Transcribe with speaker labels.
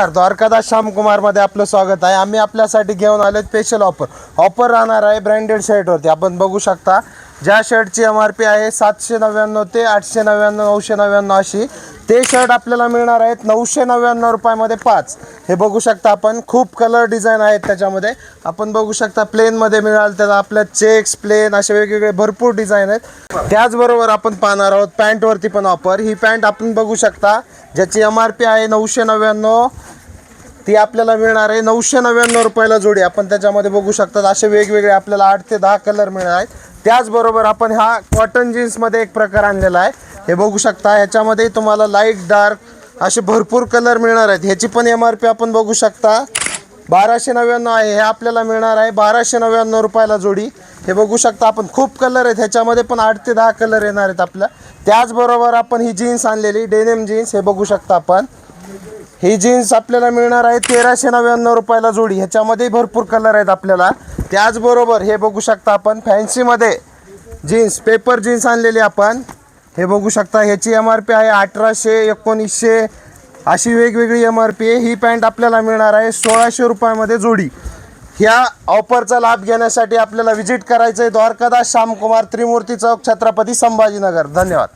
Speaker 1: द्वारकादास श्यामकुमार मध्ये आपलं स्वागत आहे। आम्ही आपल्यासाठी घेऊन आलो स्पेशल ऑफर राहणार आहे ब्रँडेड शर्टवरती। आपण बघू शकता ज्या शर्टची MRP आहे 799 ते 899 999 अशी। ते शर्ट आपल्याला मिळणार आहेत 999 रुपयामध्ये 5। हे बघू शकता आपण, खूप कलर डिझाइन आहेत त्याच्यामध्ये। आपण बघू शकता प्लेन मध्ये मिळाल त्याला आपल्या चेक्स प्लेन असे वेगवेगळे भरपूर डिझाइन आहेत। त्याचबरोबर आपण पाहणार आहोत पॅन्ट वरती पण ऑफर। ही पॅन्ट आपण बघू शकता ज्याची MRP आहे 999, ती आपल्याला मिळणार आहे 999 रुपयाला जोडी। आपण त्याच्यामध्ये बघू शकता असे वेगवेगळे आपल्याला 8 ते 10 कलर मिळणार आहेत। त्याचबरोबर आपण हा कॉटन जीन्स मध्ये एक प्रकार आणलेला आहे। हे बघू शकता ह्याच्यामध्ये तुम्हाला लाईट डार्क असे भरपूर कलर मिळणार आहेत। ह्याची पण MRP आपण बघू शकता 1299 आहे। हे आपल्याला मिळणार आहे 1299 रुपयाला जोडी। हे बघू शकता आपण, खूप कलर आहेत ह्याच्यामध्ये पण 8 ते 10 कलर येणार आहेत आपल्या। त्याचबरोबर आपण ही जीन्स आणलेली डेनिम जीन्स, हे बघू शकता आपण, ही जीन्स आपल्याला मिळणार आहे 1399 रुपयाला जोडी। ह्याच्यामध्ये भरपूर कलर आहेत आपल्याला। त्याचबरोबर हे बघू शकता आपण फॅन्सी मध्ये जीन्स पेपर जीन्स आणलेली आपण। हे बघू शकता ह्याची MRP आहे 1800 1900 अशी वेगवेगळी MRP आहे। ही पॅन्ट आपल्याला मिळणार आहे 1600 रुपयामध्ये जोडी। ह्या ऑफरचा लाभ घेण्यासाठी आपल्याला व्हिजिट करायचं आहे द्वारकादास श्यामकुमार, त्रिमूर्ती चौक, छत्रपती संभाजीनगर। धन्यवाद।